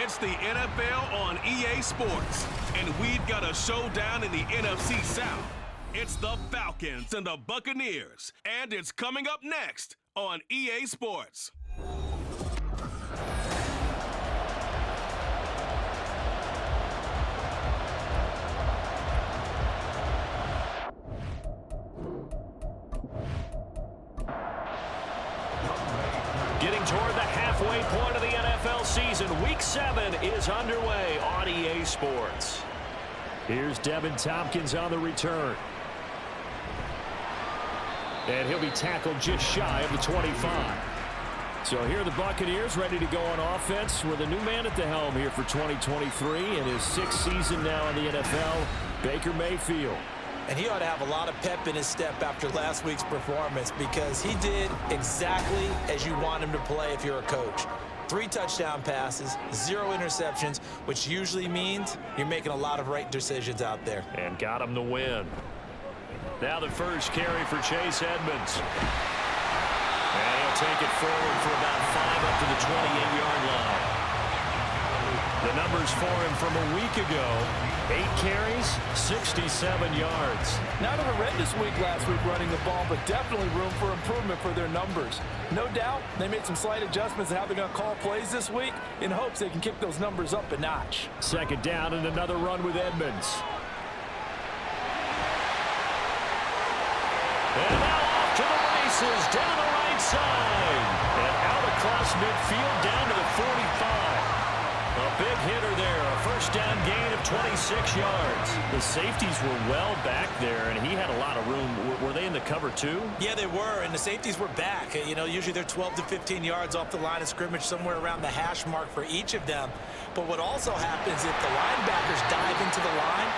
It's the NFL on EA Sports, and we've got a showdown in the NFC South. It's the Falcons and the Buccaneers, and it's coming up next on EA Sports. Getting toward the halfway point of the NFL season, Week 7 is underway on EA Sports. Here's Devin Tompkins on the return. And he'll be tackled just shy of the 25. So here are the Buccaneers ready to go on offense with a new man at the helm here for 2023 in his 6th season now in the NFL, Baker Mayfield. And he ought to have a lot of pep in his step after last week's performance because he did exactly as you want him to play if you're a coach. 3 touchdown passes, 0 interceptions, which usually means you're making a lot of right decisions out there. And got him the win. Now the first carry for Chase Edmonds. And he'll take it forward for about 5 up to the 28-yard line. The numbers for him from a week ago: 8 carries, 67 yards. Not a horrendous week last week running the ball, but definitely room for improvement for their numbers. No doubt they made some slight adjustments in how they're going to call plays this week in hopes they can kick those numbers up a notch. Second down and another run with Edmonds. And now off to the races down the right side. And out across midfield down to the 45. A big hitter there, a first down gain of 26 yards. The safeties were well back there, and he had a lot of room. Were they in the cover too? Yeah, they were, and the safeties were back. You know, usually they're 12 to 15 yards off the line of scrimmage, somewhere around the hash mark for each of them. But what also happens if the linebackers dive into the line,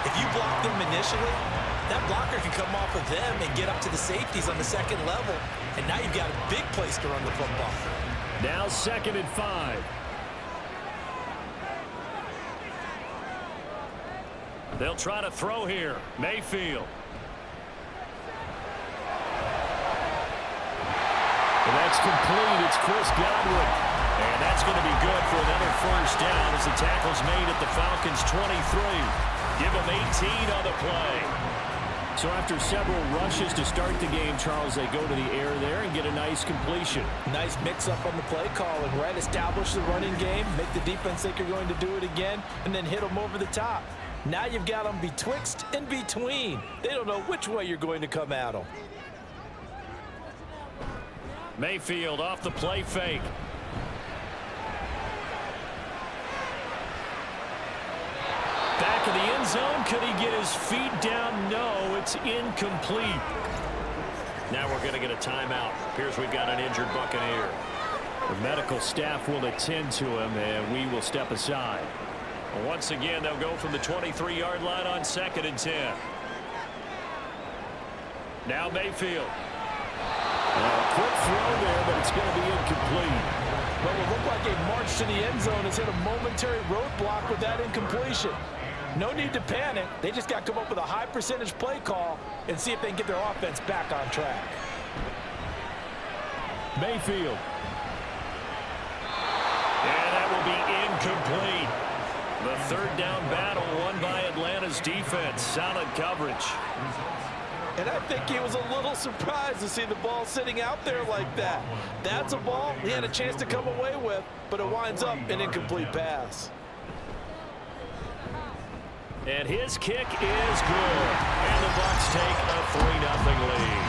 if you block them initially, that blocker can come off of them and get up to the safeties on the second level, and now you've got a big place to run the football. Now 2nd and 5. They'll try to throw here. Mayfield. And that's complete. It's Chris Godwin. And that's going to be good for another first down as the tackle's made at the Falcons' 23. Give them 18 on the play. So after several rushes to start the game, Charles, they go to the air there and get a nice completion. Nice mix-up on the play calling, right? Establish the running game, make the defense think you're going to do it again, and then hit them over the top. Now you've got them betwixt and between. They don't know which way you're going to come at them. Mayfield off the play fake. Back of the end zone. Could he get his feet down? No, it's incomplete. Now we're going to get a timeout. Here's we've got an injured Buccaneer. The medical staff will attend to him, and we will step aside. Once again, they'll go from the 23-yard line on 2nd and 10. Now Mayfield. A quick throw there, but it's going to be incomplete. Well, it looked like a march to the end zone has hit a momentary roadblock with that incompletion. No need to panic. They just got to come up with a high percentage play call and see if they can get their offense back on track. Mayfield. And that will be incomplete. The 3rd down battle won by Atlanta's defense. Solid coverage. And I think he was a little surprised to see the ball sitting out there like that. That's a ball he had a chance to come away with, but it winds up an incomplete pass. And his kick is good. And the Bucs take a 3-0 lead.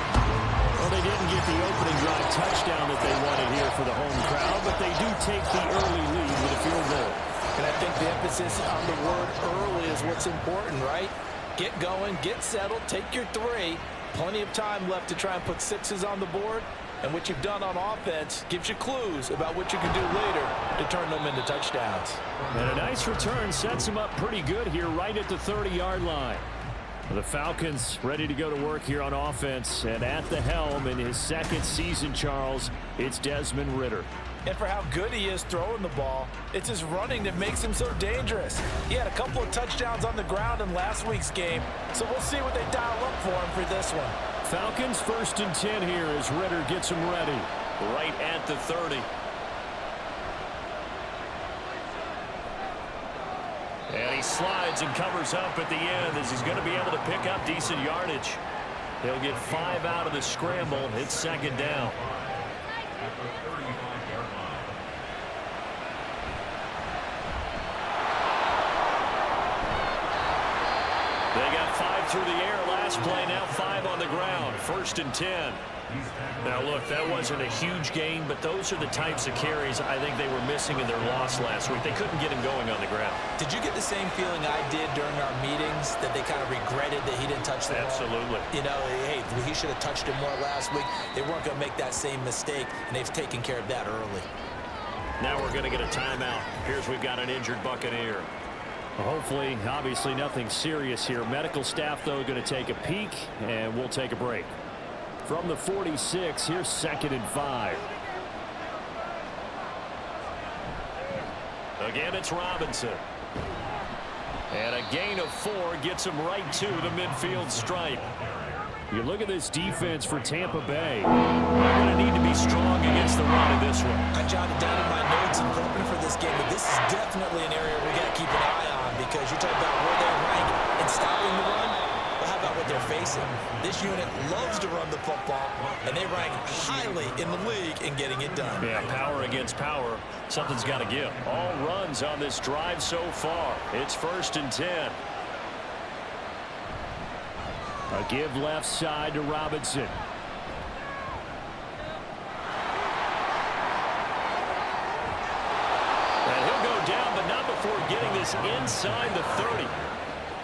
Well, they didn't get the opening drive touchdown that they wanted here for the home crowd, but they do take the early lead with a field goal. And I think the emphasis on the word early is what's important, right? Get going, get settled, take your 3. Plenty of time left to try and put 6s on the board. And what you've done on offense gives you clues about what you can do later to turn them into touchdowns. And a nice return sets him up pretty good here right at the 30-yard line. The Falcons ready to go to work here on offense. And at the helm in his 2nd season, Charles, it's Desmond Ridder. And for how good he is throwing the ball, it's his running that makes him so dangerous. He had a couple of touchdowns on the ground in last week's game, so we'll see what they dial up for him for this one. Falcons 1st and 10 here as Ridder gets him ready. Right at the 30. he slides and covers up at the end as he's going to be able to pick up decent yardage. He'll get 5 out of the scramble. It's second down. They got 5 through the air last play, now 5 on the ground. 1st and 10. Now, look, that wasn't a huge gain, but those are the types of carries I think they were missing in their loss last week. They couldn't get him going on the ground. Did you get the same feeling I did during our meetings, that they kind of regretted that he didn't touch the ball? Absolutely. You know, hey, he should have touched it more last week. They weren't going to make that same mistake, and they've taken care of that early. Now we're going to get a timeout. Here's we've got an injured Buccaneer. Hopefully, obviously nothing serious here. Medical staff, though, going to take a peek, and we'll take a break. From the 46, here's 2nd and 5. Again, it's Robinson. And a gain of 4 gets him right to the midfield stripe. You look at this defense for Tampa Bay. They're going to need to be strong against the run in this one. I jotted down in my notes and prepping for this game, but this is definitely an area we got to keep an eye on, because you're talking about where they rank in stopping the run. Well, how about what they're facing? This unit loves to run the football, and they rank highly in the league in getting it done. Yeah, power against power. Something's got to give. All runs on this drive so far. It's 1st and 10. A give left side to Robinson. And he'll go down, but not before getting this inside the 30.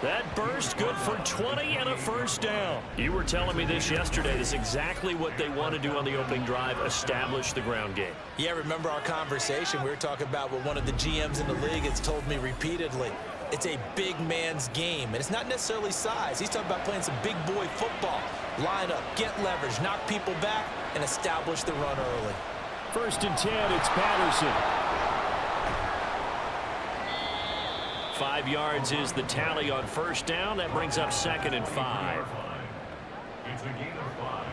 That burst good for 20 and a 1st down. You were telling me this yesterday. This is exactly what they want to do on the opening drive, establish the ground game. Yeah, remember our conversation? We were talking about what one of the GMs in the league has told me repeatedly. It's a big man's game, and it's not necessarily size. He's talking about playing some big boy football. Line up, get leverage, knock people back, and establish the run early. 1st and 10, it's Patterson. 5 yards is the tally on 1st down. That brings up 2nd and 5. It's a gain of 5.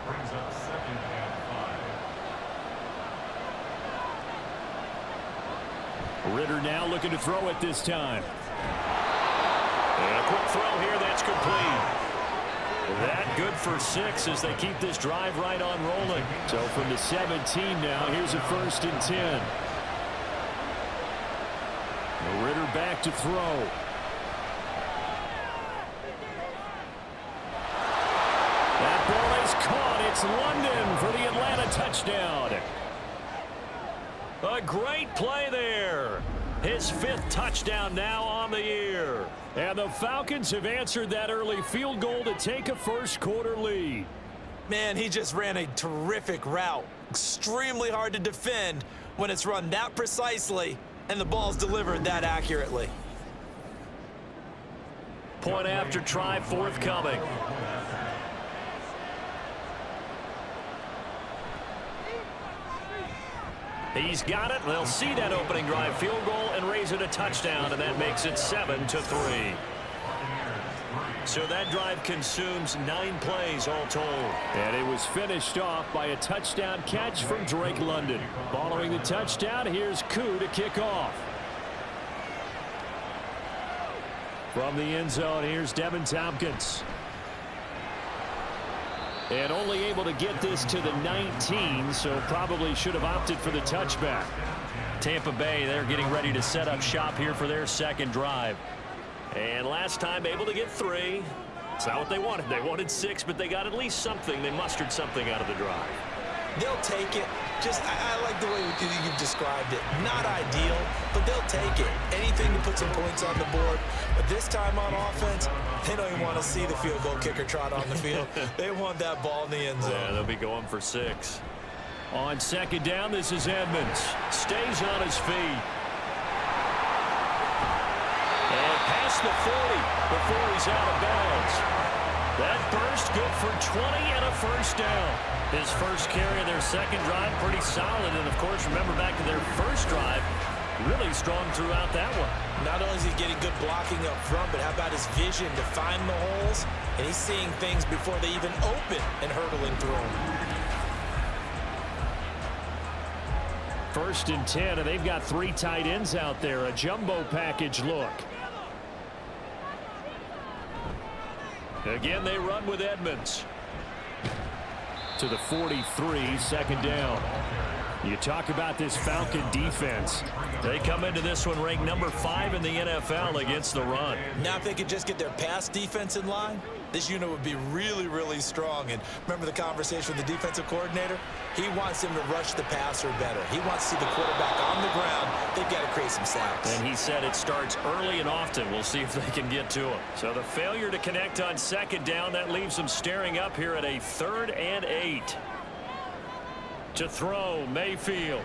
Brings up 2nd and 5. Ritter now looking to throw it this time. And a quick throw here, that's complete. That good for 6 as they keep this drive right on rolling. So from the 17 now, here's a 1st and 10. Ritter back to throw. That ball is caught. It's London for the Atlanta touchdown. A great play there. His 5th touchdown now on the year. And the Falcons have answered that early field goal to take a 1st quarter lead. Man, he just ran a terrific route. Extremely hard to defend when it's run that precisely and the ball's delivered that accurately. Point after try forthcoming. He's got it. They'll see that opening drive field goal and raise it a touchdown, and that makes it 7-3. So that drive consumes 9 plays all told. And it was finished off by a touchdown catch from Drake London. Following the touchdown, here's Koo to kick off. From the end zone, here's Devin Tompkins. And only able to get this to the 19, so probably should have opted for the touchback. Tampa Bay, they're getting ready to set up shop here for their 2nd drive. And last time able to get 3. It's not what they wanted. They wanted 6, but they got at least something. They mustered something out of the drive. They'll take it. Just, I like the way you've described it. Not ideal, but they'll take it. Anything to put some points on the board. But this time on offense, they don't even want to see the field goal kicker trot on the field. They want that ball in the end zone. Yeah, they'll be going for 6. On 2nd down, this is Edmonds. Stays on his feet. And past the 40 before he's out of bounds. That burst good for 20 and a 1st down. His 1st carry of their 2nd drive, pretty solid. And, of course, remember back to their 1st drive, really strong throughout that one. Not only is he getting good blocking up front, but how about his vision to find the holes? And he's seeing things before they even open and hurdling through them. 1st and 10, and they've got 3 tight ends out there. A jumbo package look. Again, they run with Edmonds. To the 43, second down. You talk about this Falcon defense. They come into this one ranked number 5 in the NFL against the run. Now, if they could just get their pass defense in line, this unit would be really, really strong. And remember the conversation with the defensive coordinator? He wants them to rush the passer better. He wants to see the quarterback on the ground. They've got to create some sacks. And he said it starts early and often. We'll see if they can get to him. So the failure to connect on second down, that leaves them staring up here at a 3rd and 8. To throw, Mayfield.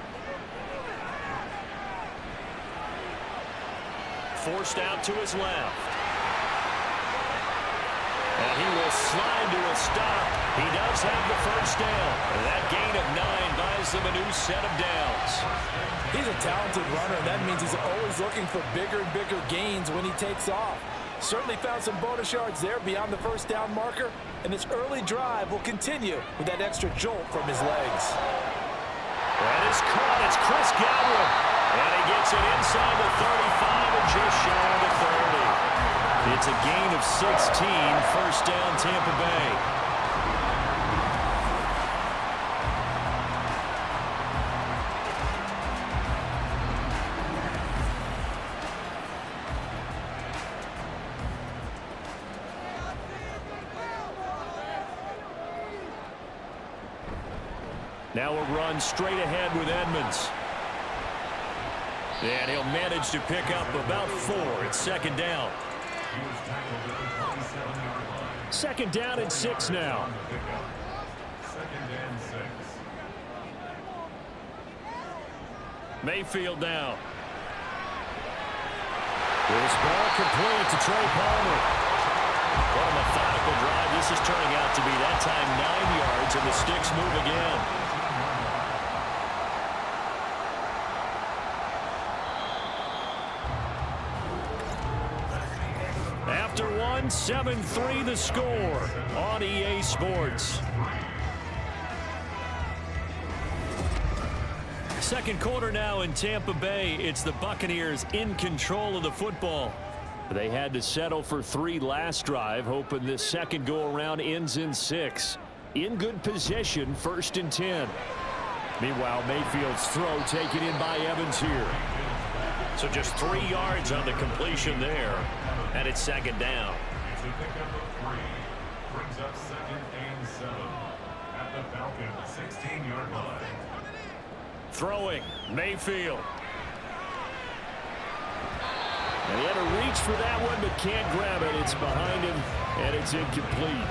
Forced out to his left. And he will slide to a stop. He does have the first down. And that gain of 9 buys them a new set of downs. He's a talented runner, and that means he's always looking for bigger and bigger gains when he takes off. Certainly found some bonus yards there beyond the first down marker, and this early drive will continue with that extra jolt from his legs. That is caught. It's Chris Godwin. And he gets it inside the 35 and just shy of the 30. It's a gain of 16, first down Tampa Bay. Now a run straight ahead with Edmonds. And he'll manage to pick up about 4. It's second down. Second down and 6 now. Second and 6. Mayfield down. This ball complete to Trey Palmer. What a methodical drive. This is turning out to be that time 9 yards, and the sticks move again. After 7-3 the score on EA Sports. Second quarter now in Tampa Bay. It's the Buccaneers in control of the football. They had to settle for 3 last drive, hoping this second go-around ends in 6. In good position, 1st and 10. Meanwhile, Mayfield's throw taken in by Evans here. So just 3 yards on the completion there. And it's second down. It's a pickup of 3. Brings up 2nd and 7 at the Falcons 16-yard line. Throwing, Mayfield. And he had to reach for that one, but can't grab it. It's behind him, and it's incomplete.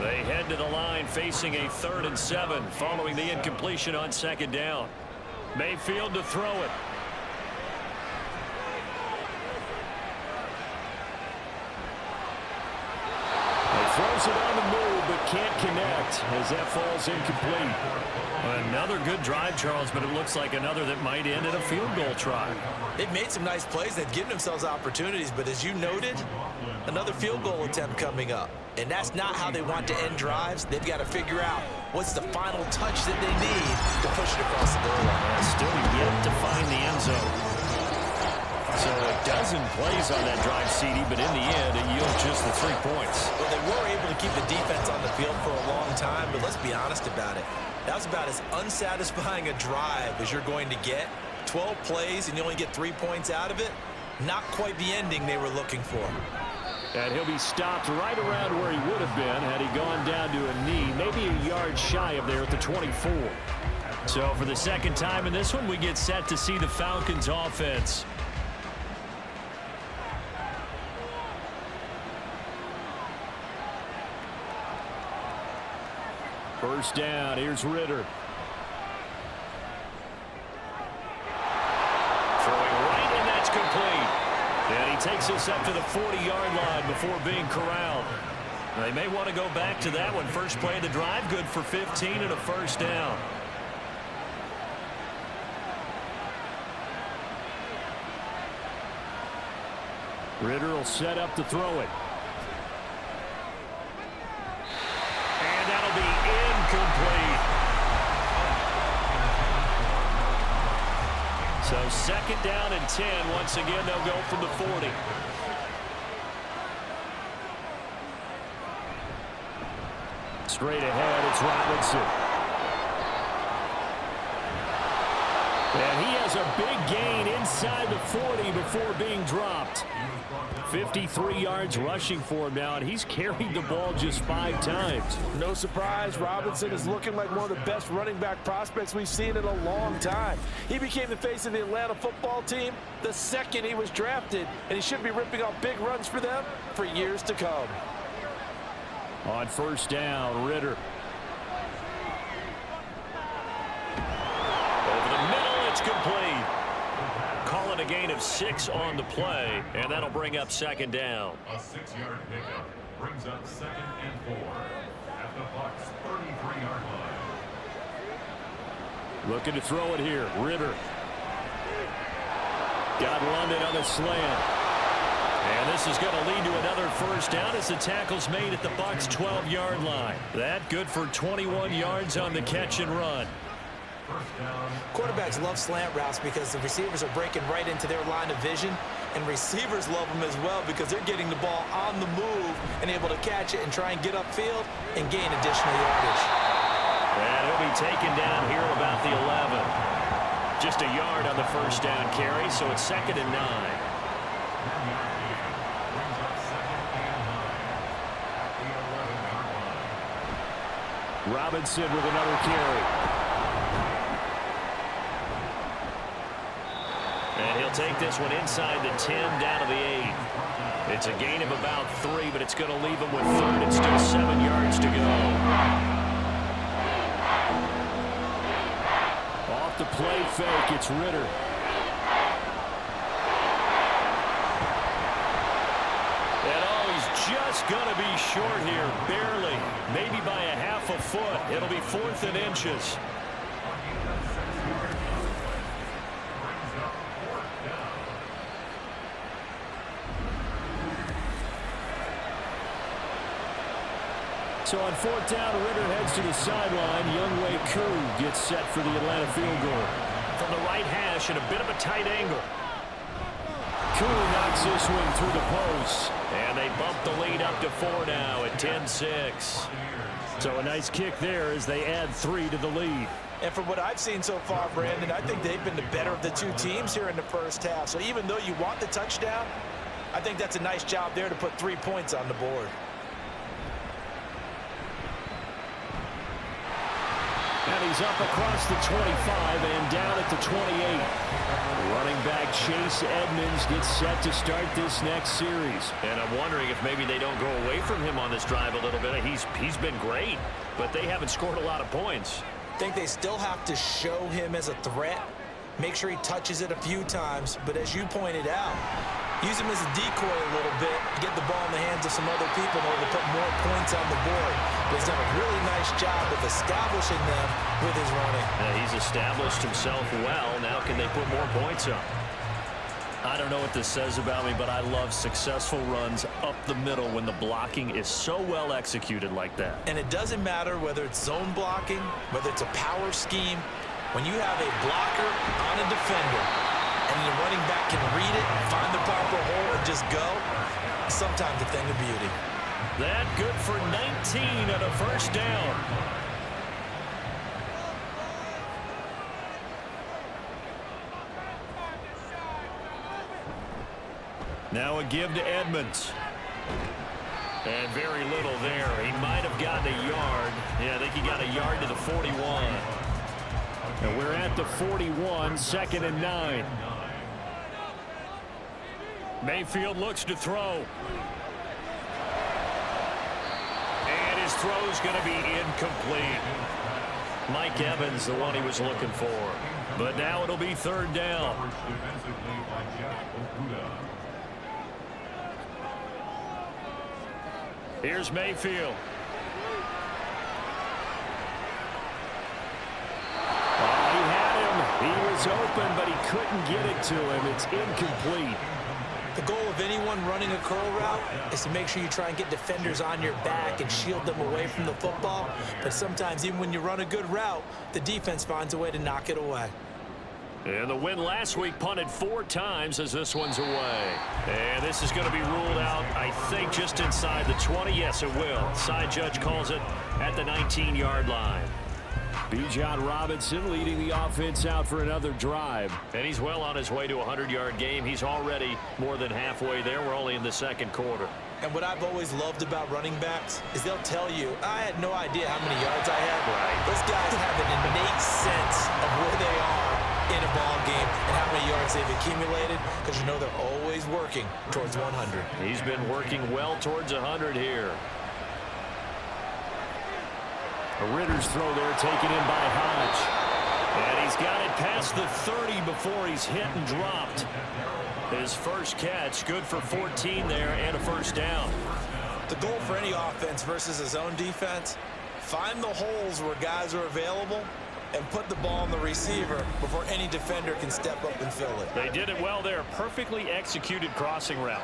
They head to the line facing a 3rd and 7 following the incompletion on second down. Mayfield to throw it. Throws it on the move, but can't connect as that falls incomplete. Another good drive, Charles, but it looks like another that might end in a field goal try. They've made some nice plays. They've given themselves opportunities, but as you noted, another field goal attempt coming up. And that's not how they want to end drives. They've got to figure out what's the final touch that they need to push it across the goal line. Still yet to find the end zone. So a dozen plays on that drive, CD, but in the end, it yields just the 3 points. Well, they were able to keep the defense on the field for a long time, but let's be honest about it. That was about as unsatisfying a drive as you're going to get. 12 plays, and you only get 3 points out of it. Not quite the ending they were looking for. And he'll be stopped right around where he would have been had he gone down to a knee, maybe a yard shy of there at the 24. So for the second time in this one, we get set to see the Falcons offense. First down, here's Ritter. Throwing right, and that's complete. And he takes us up to the 40-yard line before being corralled. They may want to go back to that one. First play of the drive, good for 15 and a first down. Ritter will set up to throw it. And that'll be incomplete. So second down and 10. Once again, they'll go from the 40. Straight ahead, it's Robinson. And he has a big gain inside the 40 before being dropped. 53 yards rushing for him now, and he's carried the ball just 5 times. No surprise, Robinson is looking like one of the best running back prospects we've seen in a long time. He became the face of the Atlanta football team the second he was drafted, and he should be ripping off big runs for them for years to come. On first down, Ritter. Over the middle, it's complete. Call it a gain of 6 on the play, and that'll bring up second down. A 6-yard pickup brings up 2nd and 4 at the Bucs 33-yard line. Looking to throw it here. Ritter. Got London on the slant. And this is going to lead to another first down as the tackle's made at the Bucs 12-yard line. That good for 21 yards on the catch and run. Quarterbacks love slant routes because the receivers are breaking right into their line of vision, and receivers love them as well because they're getting the ball on the move and able to catch it and try and get upfield and gain additional yardage. And he'll be taken down here at about the 11. Just a yard on the first down carry, so it's 2nd and 9. Robinson with another carry. And he'll take this one inside the 10 down to the 8. It's a gain of about 3, but it's going to leave him with 3rd and still 7 yards to go. Off the play fake, it's Ritter. And oh, he's just going to be short here, barely. Maybe by a half a foot. It'll be 4th and inches. So on 4th down, Ritter heads to the sideline. Younghoe Koo gets set for the Atlanta field goal. From the right hash at a bit of a tight angle. Koo knocks this one through the post. And they bump the lead up to 4 now at 10-6. So a nice kick there as they add 3 to the lead. And from what I've seen so far, Brandon, I think they've been the better of the two teams here in the first half. So even though you want the touchdown, I think that's a nice job there to put 3 points on the board. And he's up across the 25 and down at the 28. Running back Chase Edmonds gets set to start this next series. And I'm wondering if maybe they don't go away from him on this drive a little bit. He's been great, but they haven't scored a lot of points. I think they still have to show him as a threat. Make sure he touches it a few times. But as you pointed out, use him as a decoy a little bit to get the ball in the hands of some other people in order to put more points on the board. But he's done a really nice job of establishing them with his running. He's established himself well. Now can they put more points up? I don't know what this says about me, but I love successful runs up the middle when the blocking is so well executed like that. And it doesn't matter whether it's zone blocking, whether it's a power scheme. When you have a blocker on a defender and the running back can read it, find the proper hole, and just go, sometimes a thing of beauty. That good for 19 at a first down. Now a give to Edmonds. And very little there. He might have gotten a yard. Yeah, I think he got a yard to the 41. And we're at the 41, 2nd and 9. Mayfield looks to throw. And his throw's going to be incomplete. Mike Evans, the one he was looking for. But now it'll be 3rd down. Here's Mayfield. He had him. He was open, but he couldn't get it to him. It's incomplete. The goal of anyone running a curl route is to make sure you try and get defenders on your back and shield them away from the football. But sometimes even when you run a good route, the defense finds a way to knock it away. And the win last week punted 4 times as this one's away. And this is going to be ruled out, I think, just inside the 20. Yes, it will. Side judge calls it at the 19-yard line. Bijan Robinson leading the offense out for another drive. And he's well on his way to a 100-yard game. He's already more than halfway there. We're only in the second quarter. And what I've always loved about running backs is they'll tell you, I had no idea how many yards I had. Right. Those guys have an innate sense of where they are in a ball game and how many yards they've accumulated, because you know they're always working towards 100. He's been working well towards 100 here. A Ritter's throw there taken in by Hodge. And he's got it past the 30 before he's hit and dropped. His first catch, good for 14 there and a first down. The goal for any offense versus a zone defense, find the holes where guys are available and put the ball on the receiver before any defender can step up and fill it. They did it well there. Perfectly executed crossing route.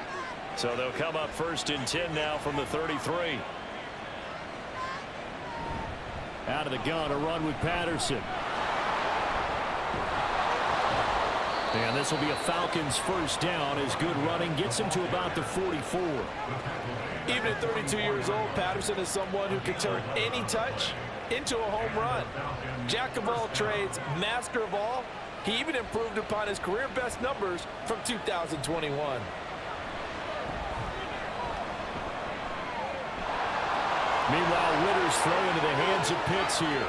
So they'll come up 1st and 10 now from the 33. Out of the gun, a run with Patterson. And this will be a Falcons first down as good running gets him to about the 44. Even at 32 years old, Patterson is someone who can turn any touch into a home run. Jack of all trades, master of all. He even improved upon his career best numbers from 2021. Meanwhile, Ritter's throw into the hands of Pitts here.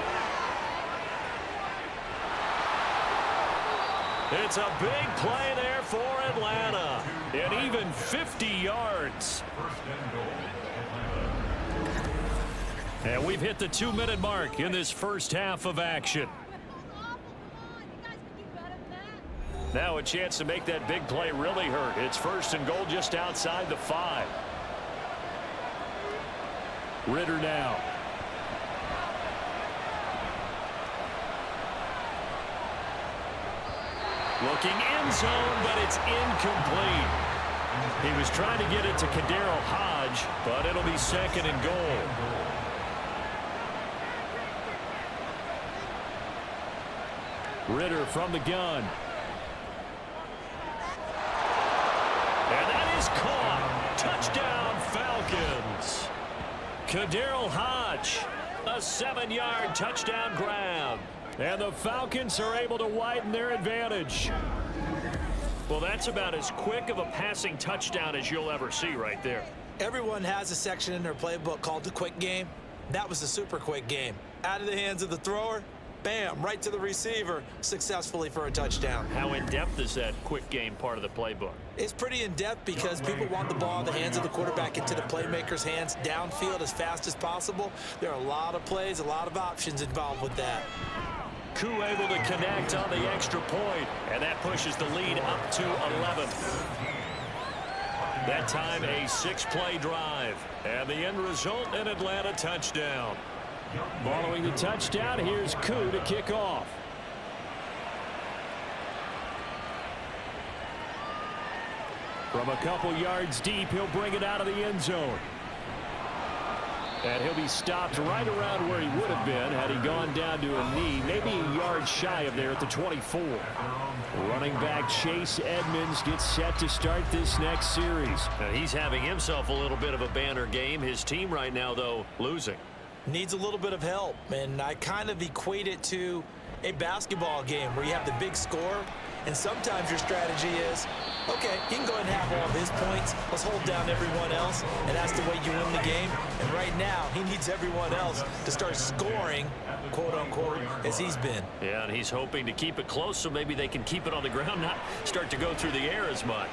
It's a big play there for Atlanta. And even 50 yards. And we've hit the 2-minute mark in this first half of action. Now a chance to make that big play really hurt. It's 1st and goal just outside the 5. Ritter now. Looking end zone, but it's incomplete. He was trying to get it to Kadarius Hodge, but it'll be 2nd and goal. Ritter from the gun. And that is caught. Touchdown, Falcons. Kadarius Hodge, a 7-yard touchdown grab. And the Falcons are able to widen their advantage. Well, that's about as quick of a passing touchdown as you'll ever see right there. Everyone has a section in their playbook called the quick game. That was the super quick game. Out of the hands of the thrower, bam, right to the receiver, successfully for a touchdown. How in-depth is that quick game part of the playbook? It's pretty in-depth because people want the ball in the hands of the quarterback into the playmaker's hands downfield as fast as possible. There are a lot of plays, a lot of options involved with that. Koo able to connect on the extra point, and that pushes the lead up to 11. That time a 6-play drive, and the end result an Atlanta touchdown. Following the touchdown, here's Koo to kick off. From a couple yards deep, he'll bring it out of the end zone. And he'll be stopped right around where he would have been had he gone down to a knee, maybe a yard shy of there at the 24. Running back Chase Edmonds gets set to start this next series. Now he's having himself a little bit of a banner game. His team right now, though, losing. Needs a little bit of help, and I kind of equate it to a basketball game where you have the big score, and sometimes your strategy is, okay, he can go ahead and have all of his points. Let's hold down everyone else, and that's the way you win the game. And right now, he needs everyone else to start scoring, quote-unquote, as he's been. Yeah, and he's hoping to keep it close so maybe they can keep it on the ground, not start to go through the air as much.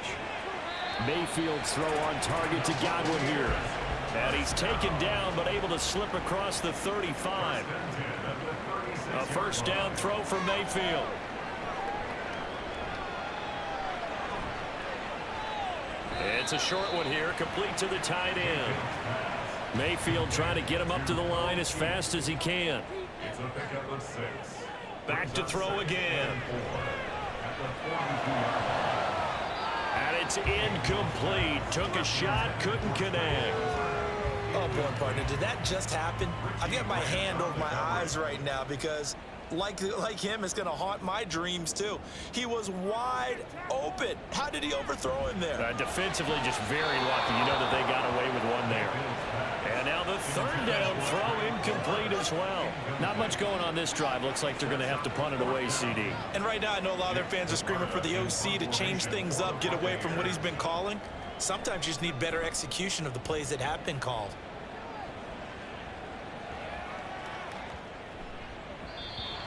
Mayfield's throw on target to Godwin here. And he's taken down, but able to slip across the 35. A first down throw for Mayfield. It's a short one here, complete to the tight end. Mayfield trying to get him up to the line as fast as he can. It's a pickup of 6. Back to throw again. And it's incomplete. Took a shot, couldn't connect. Oh, boy, partner, did that just happen? I've got my hand over my eyes right now because like him, is going to haunt my dreams, too. He was wide open. How did he overthrow him there? Defensively, just very lucky. You know that they got away with one there. And now the third down throw incomplete as well. Not much going on this drive. Looks like they're going to have to punt it away, CD. And right now, I know a lot of their fans are screaming for the OC to change things up, get away from what he's been calling. Sometimes you just need better execution of the plays that have been called.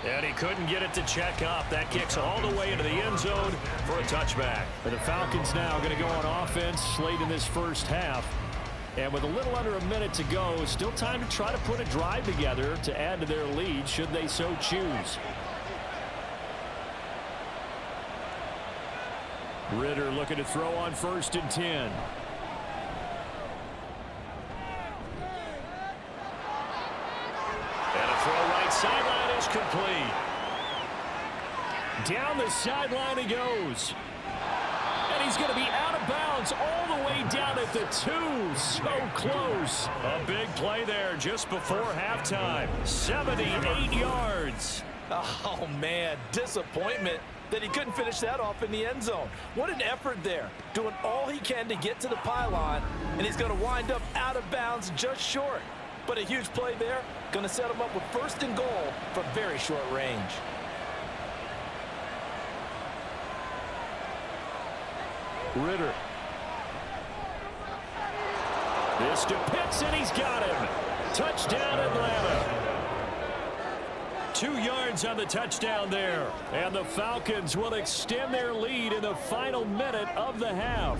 And he couldn't get it to check up. That kicks all the way into the end zone for a touchback. And the Falcons now going to go on offense late in this first half. And with a little under a minute to go, still time to try to put a drive together to add to their lead should they so choose. Ritter looking to throw on 1st and 10. And a throw right sideline is complete. Down the sideline he goes. And he's going to be out of bounds all the way down at the 2. So close. A big play there just before halftime. 78 yards. Oh, man, disappointment that he couldn't finish that off in the end zone. What an effort there, doing all he can to get to the pylon, and he's going to wind up out of bounds just short. But a huge play there, going to set him up with 1st and goal from very short range. Ritter. This to Pitts, and he's got him. Touchdown, Atlanta. 2 yards on the touchdown there. And the Falcons will extend their lead in the final minute of the half.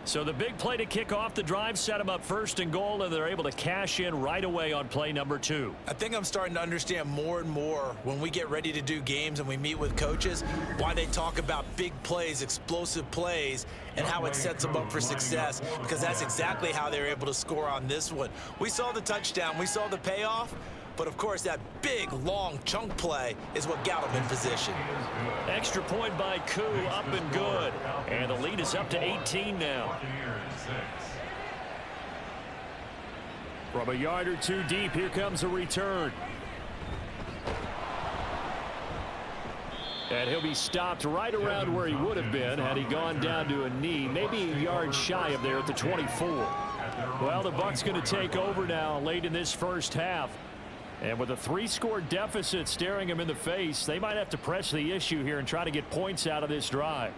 So the big play to kick off the drive set them up 1st and goal, and they're able to cash in right away on play number 2. I think I'm starting to understand more and more when we get ready to do games and we meet with coaches why they talk about big plays, explosive plays, and how it sets them up for success, because that's exactly how they were able to score on this one. We saw the touchdown, we saw the payoff, but of course that big, long chunk play is what got them in position. Extra point by Koo, up and good. And the lead is up to 18 now. From a yard or 2 deep, here comes a return. And he'll be stopped right around where he would have been had he gone down to a knee, maybe a yard shy of there at the 24. Well, the Bucs going to take over now late in this first half. And with a 3-score deficit staring him in the face, they might have to press the issue here and try to get points out of this drive.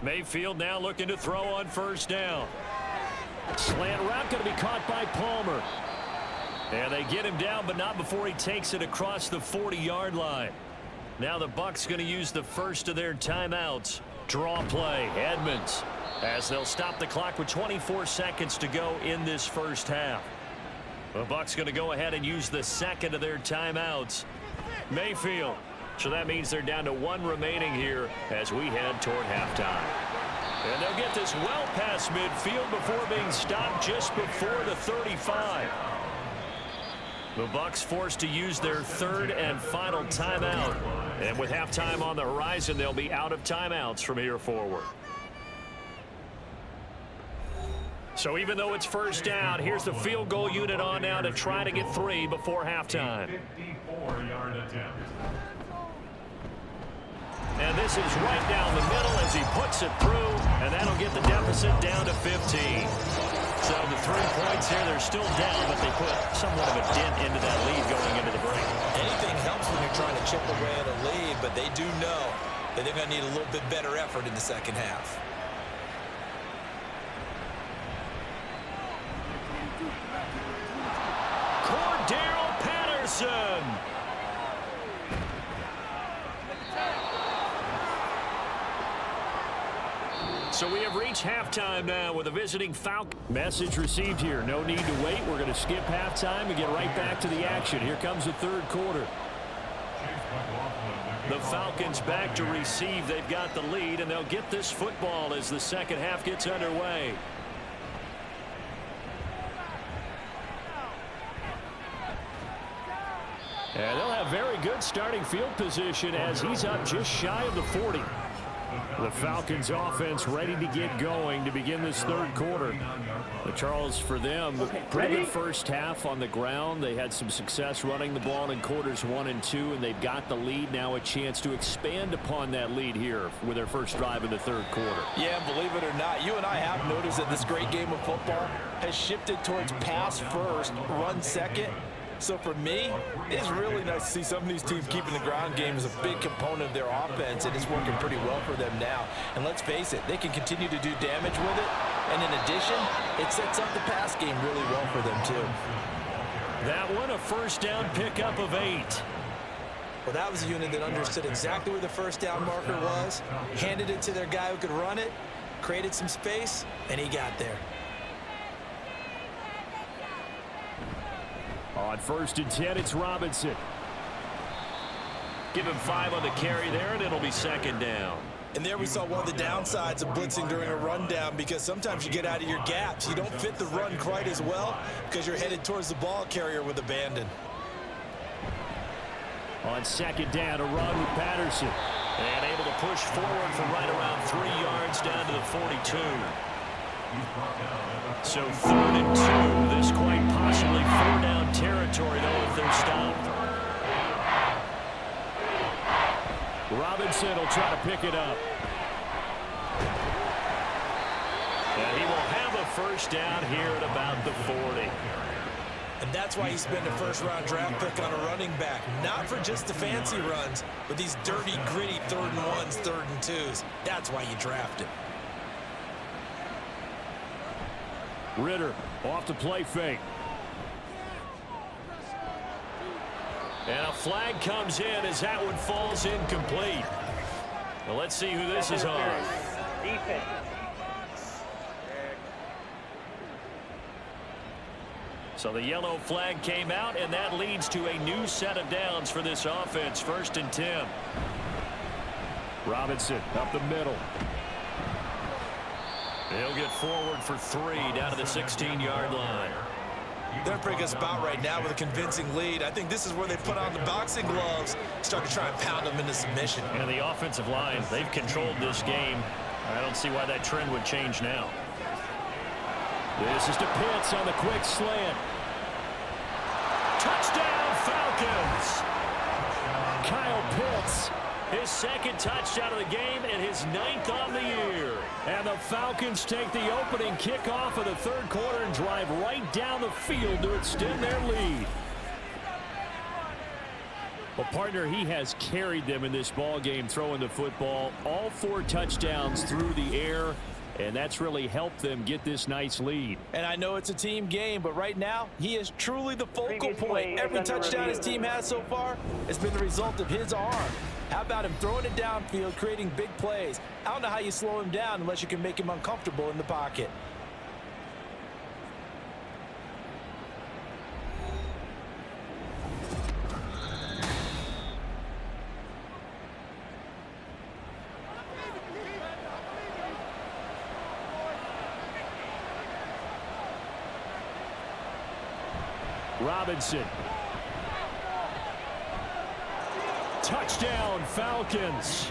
Mayfield now looking to throw on 1st down. Slant route going to be caught by Palmer. And they get him down, but not before he takes it across the 40-yard line. Now the Bucs going to use the first of their timeouts. Draw play, Edmonds, as they'll stop the clock with 24 seconds to go in this first half. The Bucs going to go ahead and use the second of their timeouts. Mayfield. So that means they're down to 1 remaining here as we head toward halftime. And they'll get this well past midfield before being stopped just before the 35. The Bucs forced to use their 3rd and final timeout. And with halftime on the horizon, they'll be out of timeouts from here forward. So even though it's 1st down, here's the field goal unit on now to try to get 3 before halftime. 54-yard attempt. And this is right down the middle as he puts it through, and that'll get the deficit down to 15. So the 3 points here, they're still down, but they put somewhat of a dent into that lead going into the break. Anything helps when you're trying to chip away at a lead, but they do know that they're going to need a little bit better effort in the second half. Cordell Patterson. So we have reached halftime now with a visiting Falcon. Message received here. No need to wait. We're going to skip halftime and get right back to the action. Here comes the 3rd quarter. The Falcons back to receive. They've got the lead, and they'll get this football as the second half gets underway. And they'll have very good starting field position as he's up just shy of the 40. The Falcons offense ready to get going to begin this third quarter. Charles, for them, pretty good first half on the ground. They had some success running the ball in quarters 1 and 2, and they've got the lead. Now a chance to expand upon that lead here with their first drive in the third quarter. Yeah, and believe it or not, you and I have noticed that this great game of football has shifted towards pass first, run second. So for me, it's really nice to see some of these teams keeping the ground game as a big component of their offense, and it's working pretty well for them now. And let's face it, they can continue to do damage with it. And in addition, it sets up the pass game really well for them too. That one, a first down pickup of 8. Well, that was a unit that understood exactly where the first down marker was, handed it to their guy who could run it, created some space, and he got there. On 1st and 10, it's Robinson. Give him 5 on the carry there, and it'll be 2nd down. And there we saw one of the downsides of blitzing during a rundown, because sometimes you get out of your gaps. You don't fit the run quite as well because you're headed towards the ball carrier with abandon. On 2nd down, a run with Patterson. And able to push forward for right around 3 yards down to the 42. So 3rd and 2. This quite possibly 4-down territory, though, if they're stopped. Robinson will try to pick it up. And he will have a first down here at about the 40. And that's why you spend a first-round draft pick on a running back. Not for just the fancy runs, but these dirty, gritty 3rd and 1s, 3rd and 2s. That's why you draft him. Ritter off the play fake. And a flag comes in as that one falls incomplete. Well, let's see who this is on. Defense. So the yellow flag came out, and that leads to a new set of downs for this offense. 1st and 10. Robinson up the middle. He'll get forward for 3 down to the 16-yard line. They're in a pretty good spot right now with a convincing lead. I think this is where they put on the boxing gloves, start to try and pound them into submission. And the offensive line, they've controlled this game. I don't see why that trend would change now. This is to Pitts on the quick slant. Touchdown, Falcons! Kyle Pitts. His 2nd touchdown of the game and his 9th on the year. And the Falcons take the opening kickoff of the third quarter and drive right down the field to extend their lead. Well, partner, he has carried them in this ball game throwing the football. All 4 touchdowns through the air, and that's really helped them get this nice lead. And I know it's a team game, but right now, he is truly the focal point. Every touchdown his team has so far has been the result of his arm. How about him throwing it downfield, creating big plays? I don't know how you slow him down unless you can make him uncomfortable in the pocket. Robinson. Touchdown, Falcons.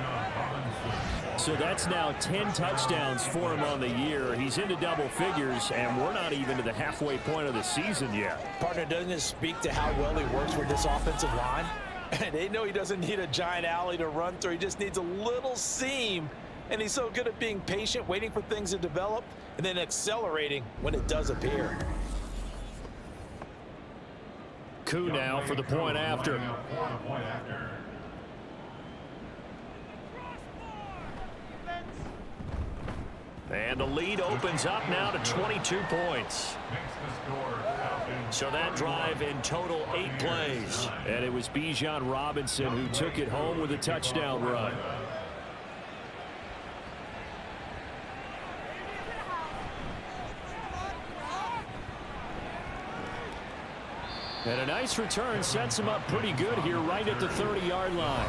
So that's now 10 touchdowns for him on the year. He's into double figures, and we're not even to the halfway point of the season yet. Partner, doesn't this speak to how well he works with this offensive line? And they know he doesn't need a giant alley to run through. He just needs a little seam. And he's so good at being patient, waiting for things to develop, and then accelerating when it does appear. Koo now for the point after. And the lead opens up now to 22 points. So that drive in total 8 plays. And it was Bijan Robinson who took it home with a touchdown run. And a nice return sets him up pretty good here right at the 30-yard line.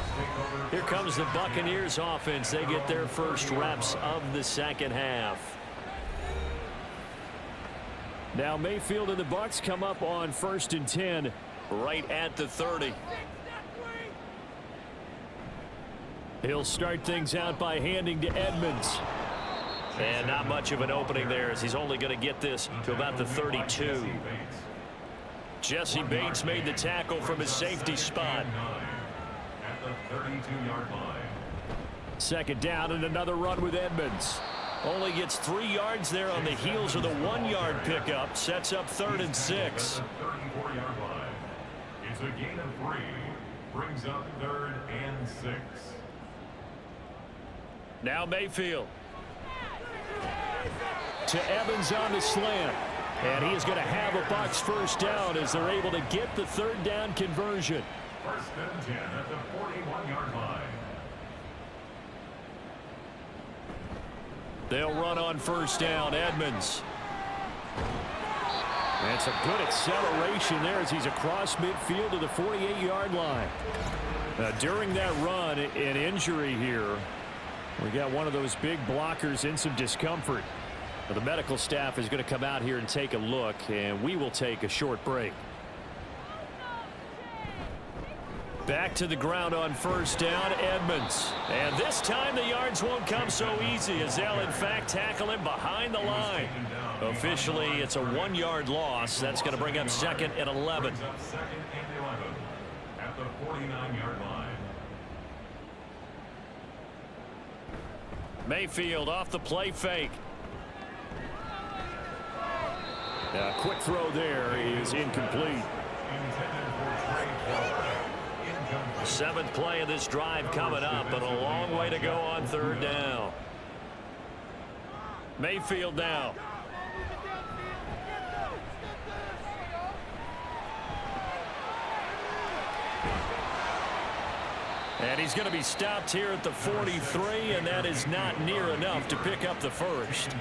Here comes the Buccaneers offense. They get their first reps of the second half. Now Mayfield and the Bucs come up on 1st and 10. Right at the 30. He'll start things out by handing to Edmonds. And not much of an opening there as he's only going to get this to about the 32. Jesse Bates made the tackle from his safety spot. At the 32-yard line. Second down and another run with Edmonds. Only gets 3 yards there on the heels of the 1-yard pickup. Sets up 3rd and 6. At the 34-yard line. It's a gain of 3. Brings up 3rd and 6. Now Mayfield. To Evans on the slant. And he is going to have a Bucs first down as they're able to get the 3rd down conversion. 1st and 10 at the 41-yard line. They'll run on first down. Edmonds. And some good acceleration there as he's across midfield to the 48-yard line. During that run, an injury here. We got one of those big blockers in some discomfort. The medical staff is going to come out here and take a look, and we will take a short break. Back to the ground on first down, Edmonds. And this time the yards won't come so easy as they'll in fact tackle him behind the line. Officially, it's a 1-yard loss. That's going to bring up 2nd and 11. Brings up 2nd and 11 at the 49-yard line. Mayfield off the play fake. A quick throw there is incomplete. 7th play of this drive coming up, and a long way to go on 3rd down. Mayfield now. And he's going to be stopped here at the 43, and that is not near enough to pick up the first.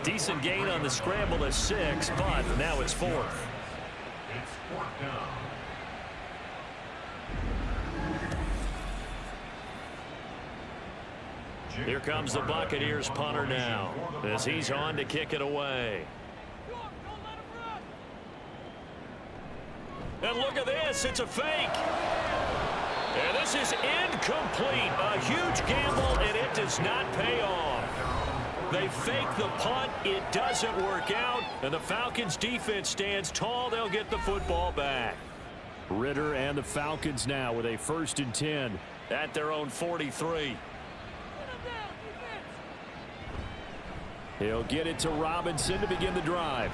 Decent gain on the scramble of 6, but now it's 4th. It's 4th down. Here comes the Buccaneers punter now as he's on to kick it away. And look at this, it's a fake. And this is incomplete. A huge gamble, and it does not pay off. They fake the punt. It doesn't work out. And the Falcons defense stands tall. They'll get the football back. Ritter and the Falcons now with a 1st and 10. At their own 43. He'll get it to Robinson to begin the drive.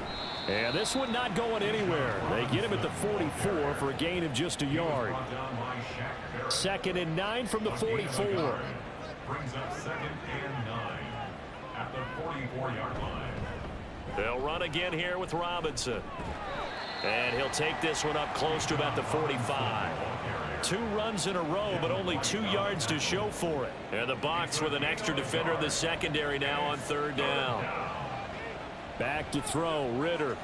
And this one not going anywhere. They get him at the 44 for a gain of just a yard. 2nd and 9 from the 44. Brings up 2nd and 9 at the 44-yard line. They'll run again here with Robinson. And he'll take this one up close to about the 45. 2 runs in a row, but only 2 yards to show for it. And the Bucs with an extra defender in the secondary now on 3rd down. Back to throw, Ritter.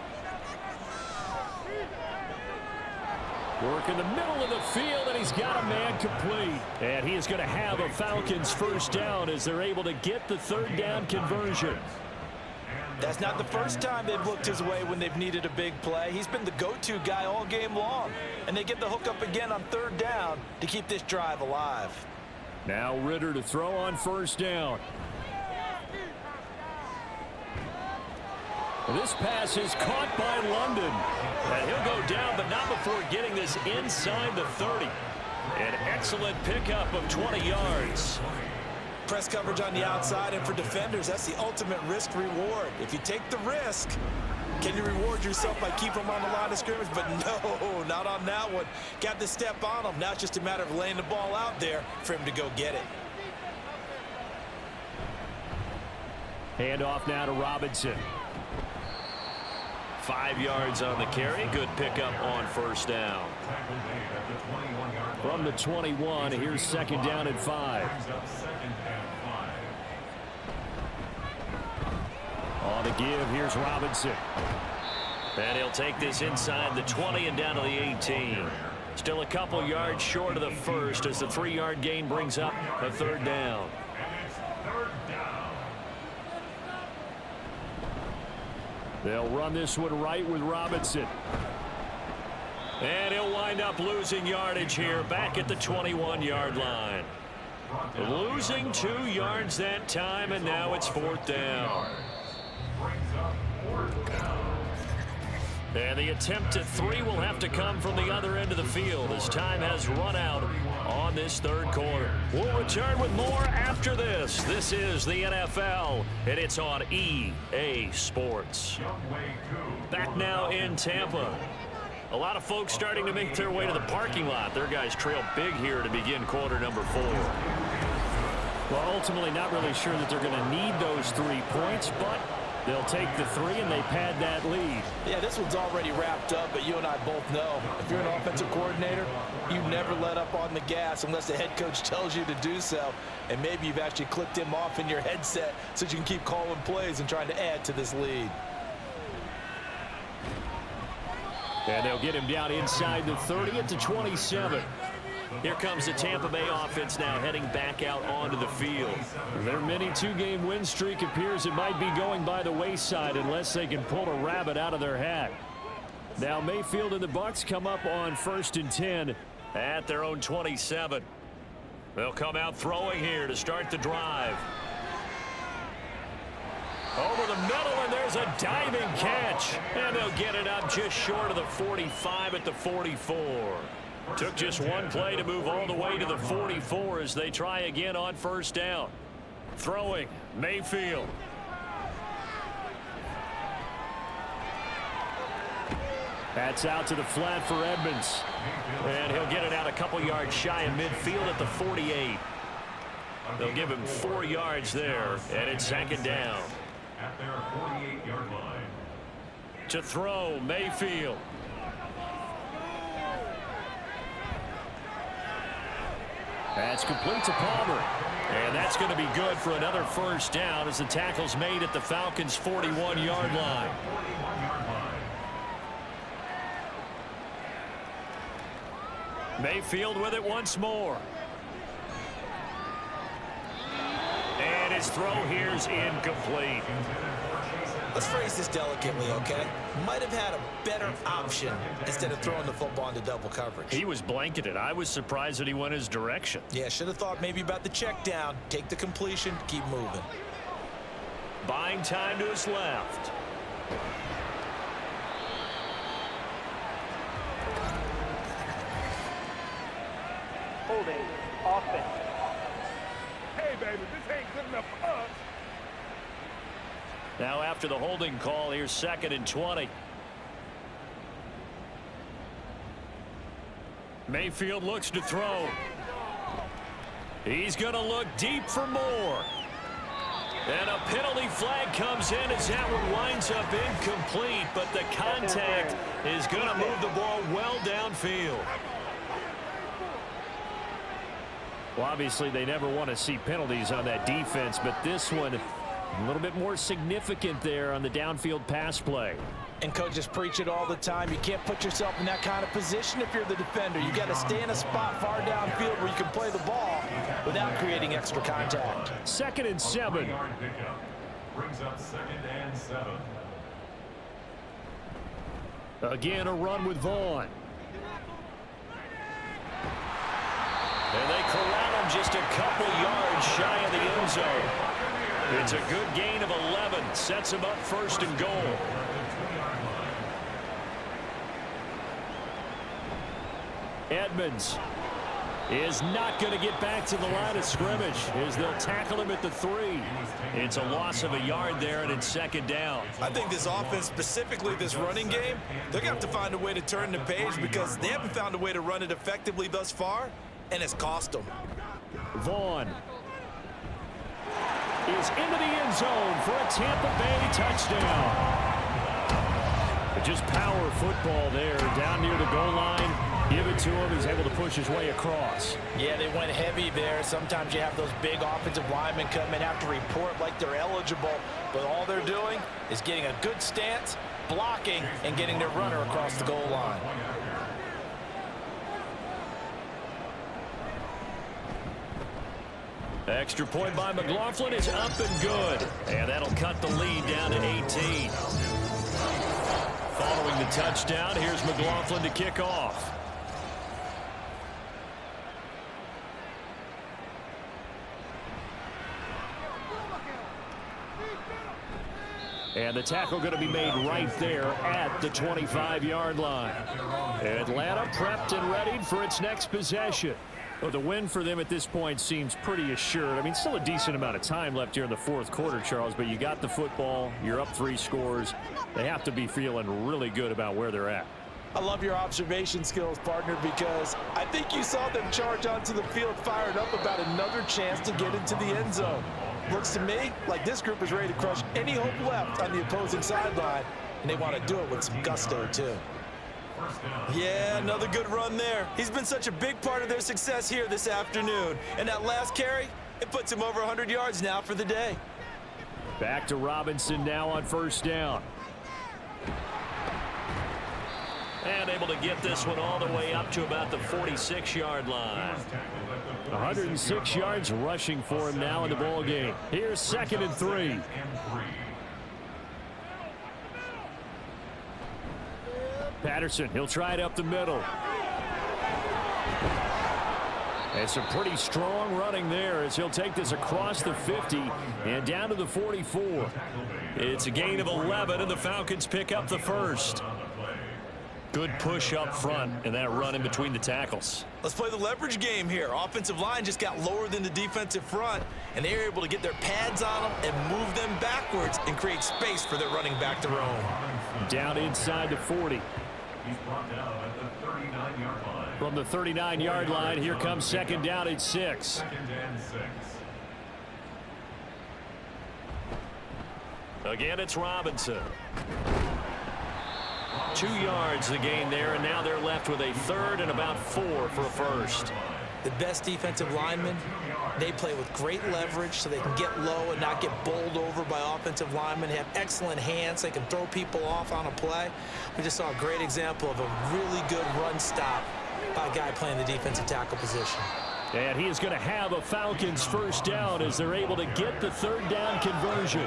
Work in the middle of the field, and he's got a man complete. And he is going to have a Falcons first down as they're able to get the 3rd down conversion. That's not the first time they've looked his way when they've needed a big play. He's been the go-to guy all game long. And they get the hook up again on 3rd down to keep this drive alive. Now Ritter to throw on first down. This pass is caught by London. And he'll go down, but not before getting this inside the 30. An excellent pickup of 20 yards. Press coverage on the outside, and for defenders, that's the ultimate risk-reward. If you take the risk, can you reward yourself by keeping them on the line of scrimmage? But no, not on that one. Got to step on them. Now it's just a matter of laying the ball out there for him to go get it. Hand off now to Robinson. 5 yards on the carry. Good pickup on first down. From the 21, here's 2nd down and 5. On the give, here's Robinson. And he'll take this inside the 20 and down to the 18. Still a couple yards short of the first as the 3-yard gain brings up a 3rd down. They'll run this one right with Robinson. And he'll wind up losing yardage here back at the 21-yard line. Losing 2 yards that time, and now it's 4th down. And the attempt at 3 will have to come from the other end of the field as time has run out on this 3rd quarter. We'll return with more after this. This is the NFL, and it's on EA Sports. Back now in Tampa. A lot of folks starting to make their way to the parking lot. Their guys trail big here to begin quarter number 4. Well, ultimately not really sure that they're going to need those 3 points, but they'll take the 3 and they pad that lead. Yeah, this one's already wrapped up, but you and I both know if you're an offensive coordinator, you never let up on the gas unless the head coach tells you to do so. And maybe you've actually clicked him off in your headset so you can keep calling plays and trying to add to this lead. And they'll get him down inside the 30 at the 27. Here comes the Tampa Bay offense now heading back out onto the field. Their mini 2-game win streak appears it might be going by the wayside unless they can pull a rabbit out of their hat. Now Mayfield and the Bucs come up on 1st and 10 at their own 27. They'll come out throwing here to start the drive. Over the middle, and there's a diving catch. And they'll get it up just short of the 45 at the 44. Took just one play to move all the way to the 44 as they try again on 1st down. Throwing, Mayfield. That's out to the flat for Edmonds. And he'll get it out a couple yards shy of midfield at the 48. They'll give him 4 yards there, and it's 2nd down. At their 48-yard line. To throw, Mayfield. That's complete to Palmer. And that's going to be good for another 1st down as the tackle's made at the Falcons' 41-yard line. Mayfield with it once more. And his throw here's incomplete. Let's phrase this delicately, okay? Might have had a better option instead of throwing the football into double coverage. He was blanketed. I was surprised that he went his direction. Yeah, should have thought maybe about the check down, take the completion, keep moving. Buying time to his left. Holding offense. Hey, baby, this ain't good enough for us. Now after the holding call, here's 2nd and 20. Mayfield looks to throw. He's going to look deep for more. And a penalty flag comes in as that one winds up incomplete, but the contact is going to move the ball well downfield. Well, obviously they never want to see penalties on that defense, but this one a little bit more significant there on the downfield pass play. And coaches preach it all the time. You can't put yourself in that kind of position if you're the defender. You got to stay in a spot far downfield where you can play the ball without creating extra contact. 2nd and 7. Brings up 2nd and 7. Again, a run with Vaughn. And they corral him just a couple yards shy of the end zone. It's a good gain of 11. Sets him up 1st and goal. Edmonds is not going to get back to the line of scrimmage as they'll tackle him at the 3. It's a loss of a yard there, and it's 2nd down. I think this offense, specifically this running game, they're going to have to find a way to turn the page because they haven't found a way to run it effectively thus far, and it's cost them. Vaughn is into the end zone for a Tampa Bay touchdown. Just power football there down near the goal line. Give it to him. He's able to push his way across. Yeah, they went heavy there. Sometimes you have those big offensive linemen come in, have to report like they're eligible, but all they're doing is getting a good stance, blocking, and getting their runner across the goal line. Extra point by McLaughlin is up and good. And that'll cut the lead down to 18. Following the touchdown, here's McLaughlin to kick off. And the tackle going to be made right there at the 25-yard line. Atlanta prepped and readied for its next possession. Well, the win for them at this point seems pretty assured. I mean, still a decent amount of time left here in the fourth quarter, Charles, but you got the football. You're up 3 scores. They have to be feeling really good about where they're at. I love your observation skills, partner, because I think you saw them charge onto the field fired up about another chance to get into the end zone. Looks to me like this group is ready to crush any hope left on the opposing sideline, and they want to do it with some gusto, too. Yeah, another good run there. He's been such a big part of their success here this afternoon. And that last carry, it puts him over 100 yards now for the day. Back to Robinson now on first down. And able to get this one all the way up to about the 46-yard line. 106 yards rushing for him now in the ball game. Here's 2nd and 3. Patterson, he'll try it up the middle. And some pretty strong running there as he'll take this across the 50 and down to the 44. It's a gain of 11, and the Falcons pick up the first. Good push up front and that run in between the tackles. Let's play the leverage game here. Offensive line just got lower than the defensive front, and they were able to get their pads on them and move them backwards and create space for their running back to roam. Down inside the 40. He's brought down at the 39-yard line. From the 39-yard line, here comes 2nd down at 6. 2nd and 6. Again, it's Robinson. 2 yards the gain there, and now they're left with a 3rd and about 4 for a first. The best defensive linemen, they play with great leverage so they can get low and not get bowled over by offensive linemen. They have excellent hands. They can throw people off on a play. We just saw a great example of a really good run stop by a guy playing the defensive tackle position. And he is going to have a Falcons first down as they're able to get the 3rd down conversion.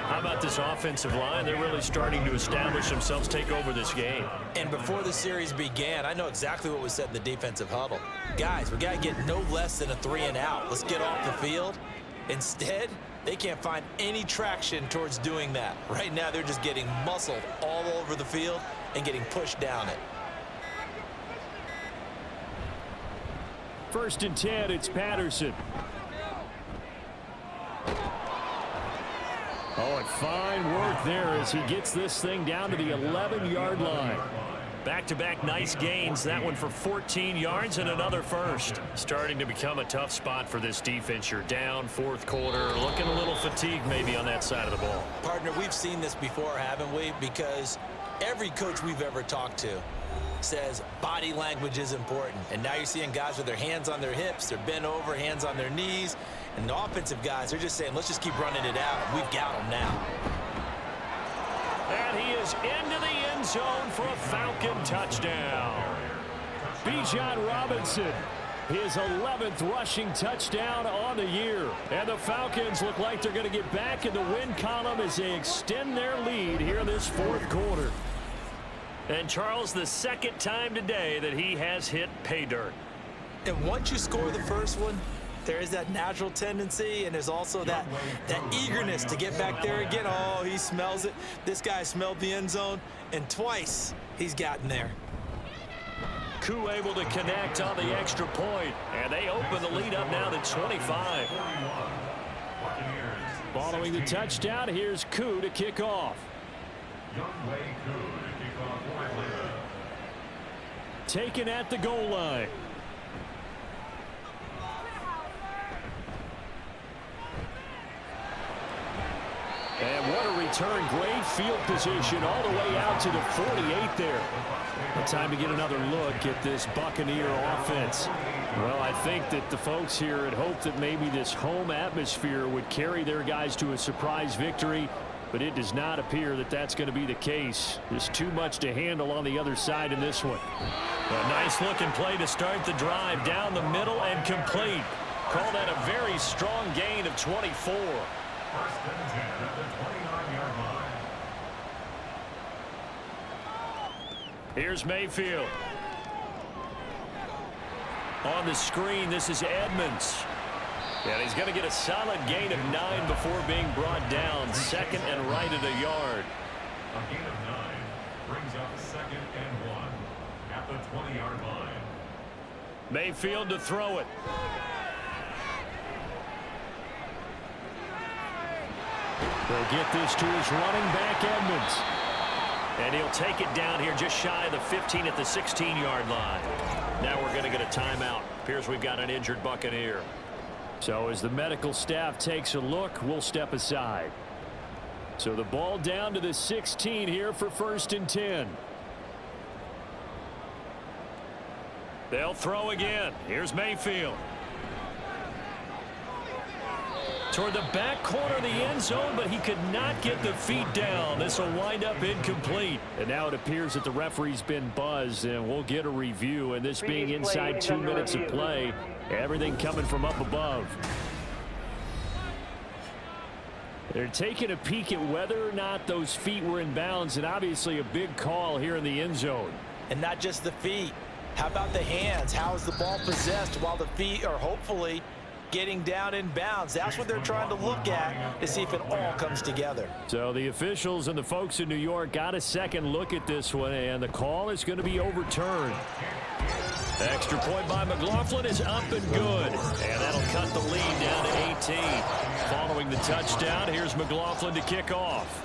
How about this offensive line? They're really starting to establish themselves, take over this game. And before the series began, I know exactly what was said in the defensive huddle. Guys, we got to get no less than a 3 and out. Let's get off the field. Instead, they can't find any traction towards doing that. Right now, they're just getting muscled all over the field and getting pushed down it. 1st and 10, it's Patterson. Oh, and fine work there as he gets this thing down to the 11-yard line. Back-to-back nice gains. That one for 14 yards and another first. Starting to become a tough spot for this defense. You're down, 4th quarter, looking a little fatigued maybe on that side of the ball. Partner, we've seen this before, haven't we? Because every coach we've ever talked to says body language is important. And now you're seeing guys with their hands on their hips, they're bent over, hands on their knees. And the offensive guys, they're just saying, let's just keep running it out. We've got them now. And he is into the end zone for a Falcon touchdown. Bijan Robinson, his 11th rushing touchdown on the year. And the Falcons look like they're going to get back in the win column as they extend their lead here in this 4th quarter. And Charles, the 2nd time today that he has hit pay dirt. And once you score the first one, there is that natural tendency, and there's also that eagerness to get back there again. Oh, he smells it. This guy smelled the end zone, and twice he's gotten there. Koo able to connect on the extra point, and they open the lead up now to 25. Following the touchdown, here's Koo to kick off. Taken at the goal line. And what a return. Great field position all the way out to the 48 there. Time to get another look at this Buccaneer offense. Well, I think that the folks here had hoped that maybe this home atmosphere would carry their guys to a surprise victory, but it does not appear that that's going to be the case. There's too much to handle on the other side in this one. A nice looking play to start the drive down the middle and complete. Call that a very strong gain of 24. 1st and 10 at the 29-yard line. Here's Mayfield. On the screen, this is Edmonds. And he's going to get a solid gain of 9 before being brought down. Second and right at a yard. A gain of 9 brings up 2nd and 1 at the 20-yard line. Mayfield to throw it. They'll get this to his running back, Edmonds. And he'll take it down here just shy of the 15 at the 16-yard line. Now we're going to get a timeout. Appears we've got an injured Buccaneer. So as the medical staff takes a look, we'll step aside. So the ball down to the 16 here for 1st and 10. They'll throw again. Here's Mayfield. Toward the back corner of the end zone, but he could not get the feet down. This will wind up incomplete. And now it appears that the referee's been buzzed, and we'll get a review. And this being inside 2 minutes of play, everything coming from up above. They're taking a peek at whether or not those feet were in bounds, and obviously a big call here in the end zone. And not just the feet. How about the hands? How is the ball possessed while the feet are hopefully getting down in bounds? That's what they're trying to look at to see if it all comes together. So the officials and the folks in New York got a second look at this one, and the call is going to be overturned. Extra point by McLaughlin is up and good. And that'll cut the lead down to 18. Following the touchdown, here's McLaughlin to kick off.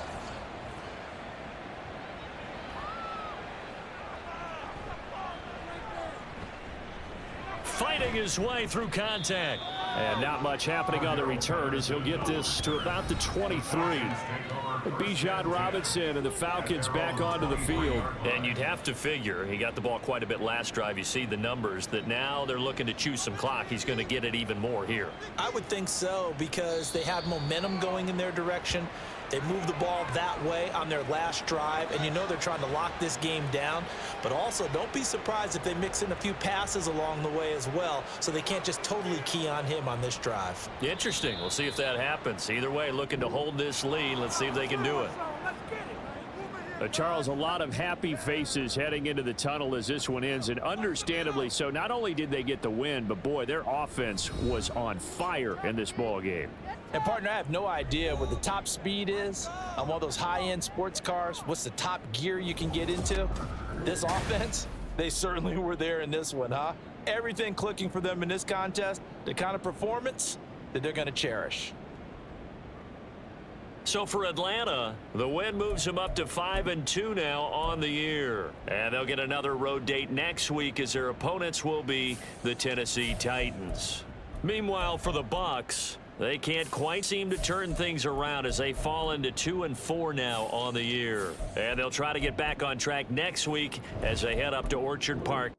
Fighting his way through contact. And not much happening on the return as he'll get this to about the 23. Bijan Robinson and the Falcons back onto the field. And you'd have to figure he got the ball quite a bit last drive. You see the numbers that now they're looking to chew some clock. He's going to get it even more here. I would think so because they have momentum going in their direction. They moved the ball that way on their last drive, and you know they're trying to lock this game down. But also, don't be surprised if they mix in a few passes along the way as well, so they can't just totally key on him on this drive. Interesting. We'll see if that happens. Either way, looking to hold this lead. Let's see if they can do it. Charles, a lot of happy faces heading into the tunnel as this one ends, and understandably so. Not only did they get the win, but boy, their offense was on fire in this ball game. And partner, I have no idea what the top speed is on one of those high-end sports cars. What's the top gear you can get into? This offense, they certainly were there in this one, huh? Everything clicking for them in this contest, the kind of performance that they're going to cherish. So for Atlanta, the win moves them up to 5-2 now on the year. And they'll get another road date next week as their opponents will be the Tennessee Titans. Meanwhile, for the Bucs, they can't quite seem to turn things around as they fall into 2-4 now on the year. And they'll try to get back on track next week as they head up to Orchard Park.